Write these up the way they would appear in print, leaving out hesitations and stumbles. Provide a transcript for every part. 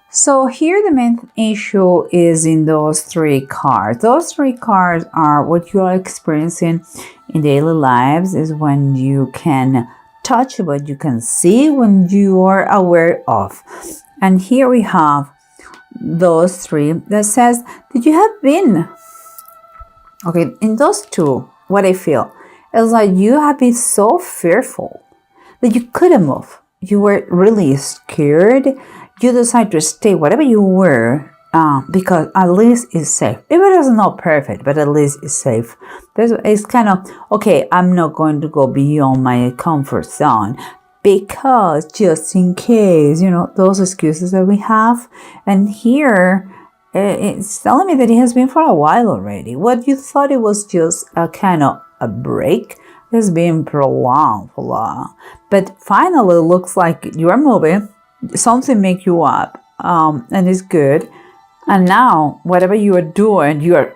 So here the main issue is in those three cards. Those three cards are what you are experiencing in daily lives, is when you can touch, what you can see, when you are aware of. And here we have those three that says that you have been, okay, in those two, what I feel is like you have been so fearful that you couldn't move. You were really scared. You decided to stay whatever you were, because at least it's safe. Even if it's not perfect, but at least it's safe. It's kind of, okay, I'm not going to go beyond my comfort zone because just in case, those excuses that we have. And here, it's telling me that it has been for a while already. What you thought it was just a kind of a break has been prolonged for long. But finally, it looks like you are moving. Something make you up, and it's good. And now, whatever you are doing, you are,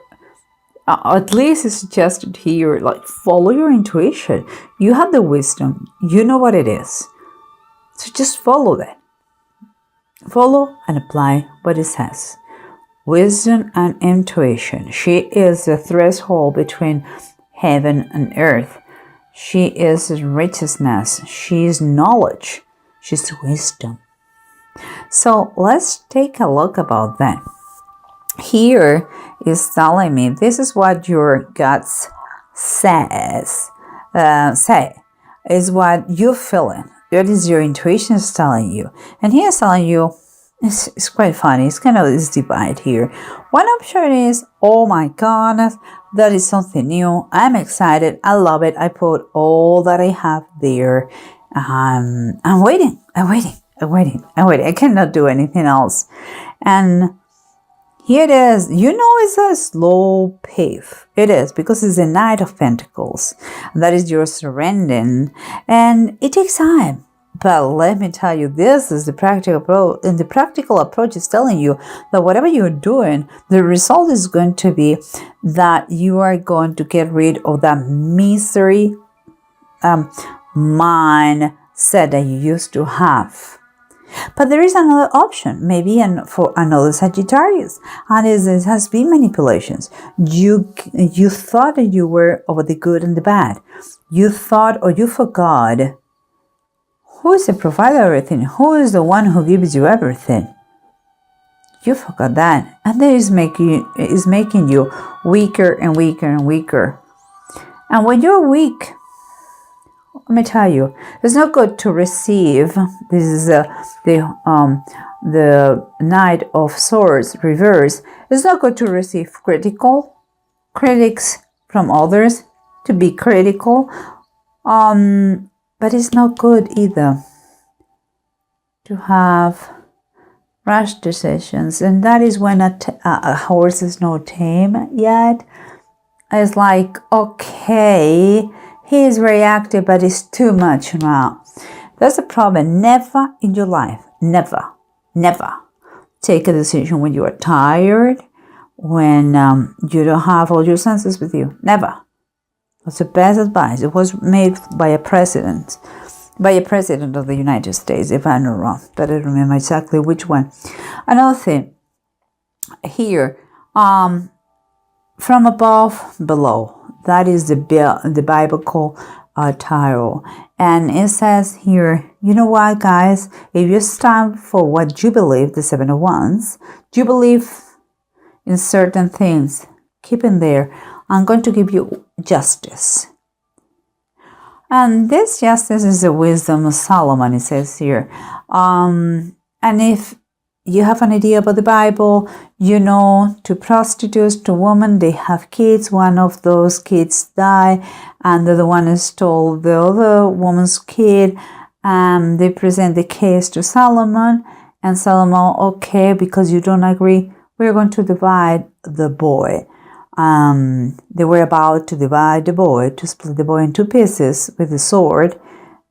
at least it's suggested here, like follow your intuition. You have the wisdom. You know what it is. So just follow that. Follow and apply what it says. Wisdom and intuition. She is the threshold between heaven and earth. She is righteousness. She is knowledge. She's wisdom. So let's take a look about that. Here is telling me this is what your guts say is what you're feeling. What is your intuition is telling you. And he is telling you, it's quite funny. It's kind of this divide here. One option is, oh my goodness, that is something new. I'm excited. I love it. I put all that I have there. I'm waiting. I cannot do anything else. And here it is. It's a slow pace. It is, because it's the Knight of Pentacles. That is your surrendering. And it takes time. But let me tell you, this is the practical approach. And the practical approach is telling you that whatever you're doing, the result is going to be that you are going to get rid of that misery mindset that you used to have. But there is another option, maybe for another Sagittarius, and it has been manipulations. You thought that you were over the good and the bad. You thought, or you forgot, who is the provider of everything? Who is the one who gives you everything? You forgot that, and that is making you weaker and weaker and weaker. And when you're weak, let me tell you, it's not good to receive. This is the Knight of Swords reverse. It's not good to receive critics from others, to be critical. But it's not good either to have rash decisions. And that is when a horse is not tame yet. It's like, okay, he is very active, but it's too much now. That's a problem. Never in your life, never take a decision when you are tired, when you don't have all your senses with you. Never. That's the best advice. It was made by a president of the United States, if I'm not wrong, but I don't remember exactly which one. Another thing here, from above, below. That is the biblical tarot. And it says here, you know what, guys? If you stand for what you believe, the Seven of Wands, you believe in certain things, keep in there. I'm going to give you justice. And this justice is the wisdom of Solomon, it says here. And if you have an idea about the Bible, to prostitutes, to women, they have kids. One of those kids die, and the other one stole the other woman's kid. They present the case to Solomon, and Solomon, okay, because you don't agree, we're going to divide the boy. They were about to divide the boy, to split the boy in two pieces with a sword,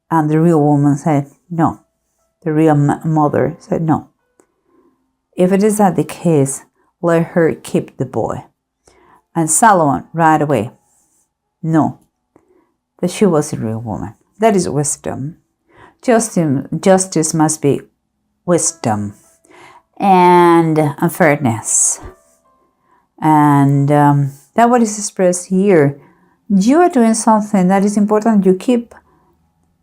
and the real woman said no. The real mother said no. If it is that the case, let her keep the boy. And Solomon, right away, no, that she was a real woman. That is wisdom. Justice must be wisdom. and unfairness. And that what is expressed here. You are doing something that is important. You keep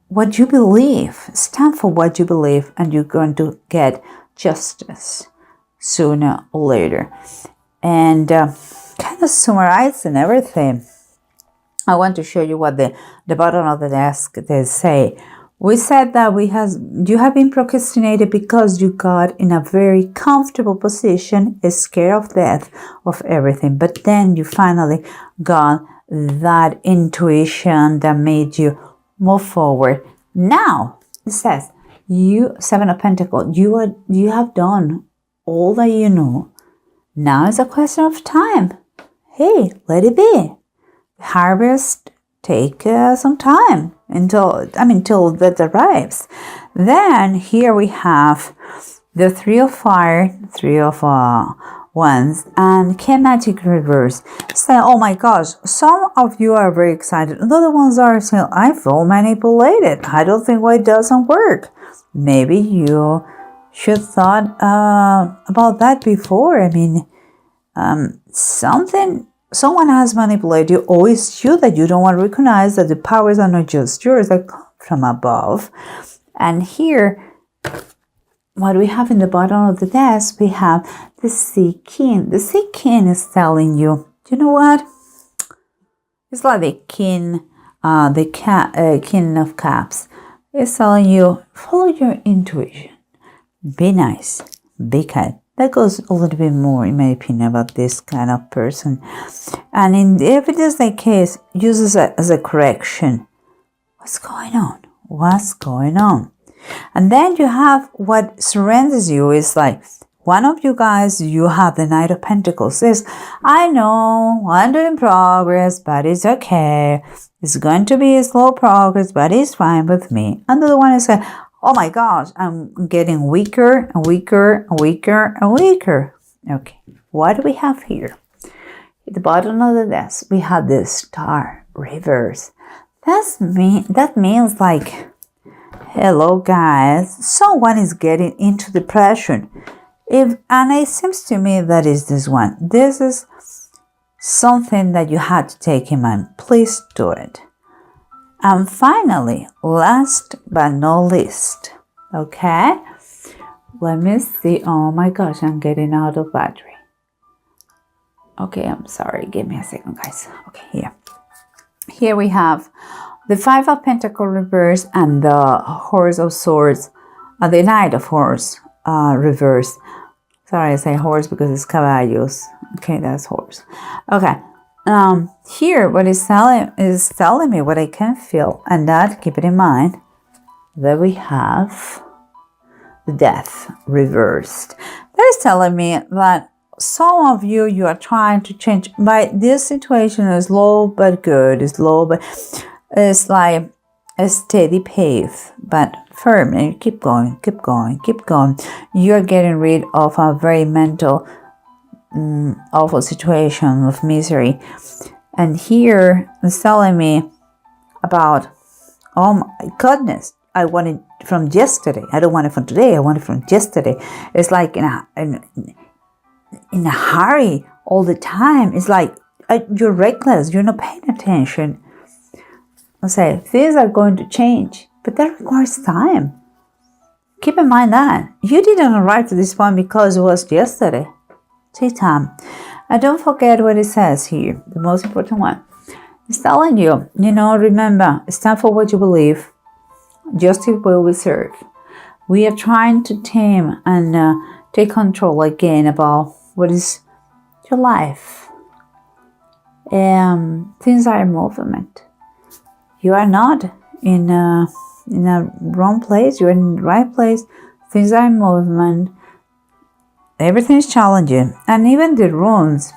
what you believe, stand for what you believe, and you're going to get justice sooner or later. And kind of summarizing everything, I want to show you what the bottom of the desk they say. We said that you have been procrastinated because you got in a very comfortable position, scared of death, of everything. But then you finally got that intuition that made you move forward. Now it says you, Seven of Pentacles, you have done all that you know. Now it's a question of time. Hey, let it be. Harvest take some time until that arrives. Then here we have the Three of Fire, Three of Wands, and Kinetic reverse. Say, oh my gosh, some of you are very excited. Other ones are saying, I feel manipulated. I don't think why it doesn't work. Maybe you should thought about that before. I mean, someone has manipulated you, or it's you that you don't want to recognize that the powers are not just yours, they come from above. And here, what we have in the bottom of the desk, we have the Sea King. The Sea King is telling you, you know what? It's like the King of Cups. It's telling you, follow your intuition. Be nice. Be kind. That goes a little bit more, in my opinion, about this kind of person. And if it is the case, use it as a correction. What's going on? What's going on? And then you have what surrenders you is like, one of you guys, you have the Knight of Pentacles. Says, I know, I'm doing progress, but it's okay. It's going to be a slow progress, but it's fine with me. And the other one is like, oh my gosh, I'm getting weaker and weaker and weaker and weaker. Okay, what do we have here? At the bottom of the desk, we have the Star reverse. That means like, hello guys, someone is getting into depression. And it seems to me that is this one. This is something that you had to take in mind. Please do it. And finally, last but not least, okay? Let me see. Oh my gosh, I'm getting out of battery. Okay, I'm sorry. Give me a second, guys. Okay, here. Here we have the Five of Pentacles reverse and the Horse of Swords, the Knight of Horse reverse. Sorry, I say horse because it's caballos. Okay, that's horse. Okay. Here, what is telling me what I can feel, and that, keep it in mind, that we have the Death reversed. That is telling me that some of you are trying to change. But this situation is slow but good. It's slow, but it's like a steady pace, but firm. And you keep going, keep going, keep going. You're getting rid of a very mental, awful situation of misery. And here it's telling me about, oh my goodness, I want it from yesterday. I don't want it from today. I want it from yesterday. It's like in a hurry all the time. It's like you're reckless. You're not paying attention. I say things are going to change, but that requires time. Keep in mind that you didn't arrive to this point because it was yesterday. Take time. And don't forget what it says here, the most important one. It's telling you, remember, stand for what you believe. Justice will we serve. We are trying to tame and take control again about what is your life. Things are in movement. You are not in a wrong place. You're in the right place. Things are in movement. Everything is challenging, and even the runes.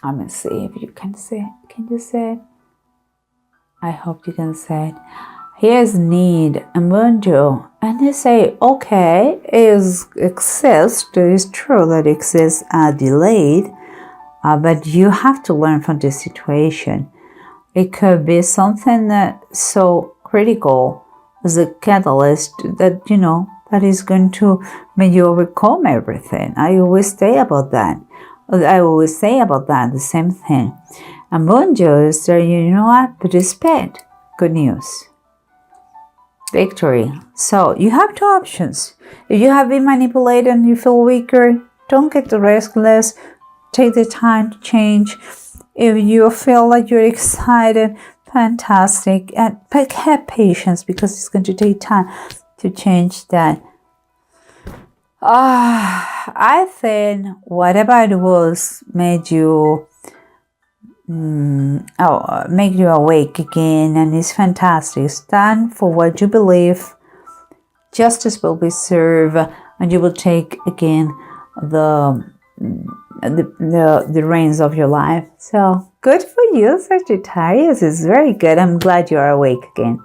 I'm gonna see if you can say it. Can you say it? I hope you can say it. Here's need and mundo, and they say, okay, it exists. It is true that it exists delayed, but you have to learn from this situation. It could be something that so critical as a catalyst that but it's going to make you overcome everything. I always say about that the same thing. And Bonjo is there, you know what? Participate. Good news. Victory. So you have two options. If you have been manipulated and you feel weaker, don't get restless. Take the time to change. If you feel like you're excited, fantastic. But have patience, because it's going to take time to change that. I think whatever it was made you make you awake again, and it's fantastic. Stand for what you believe. Justice will be served, and you will take again the reins of your life. So good for you, Sagittarius. It's very good. I'm glad you are awake again.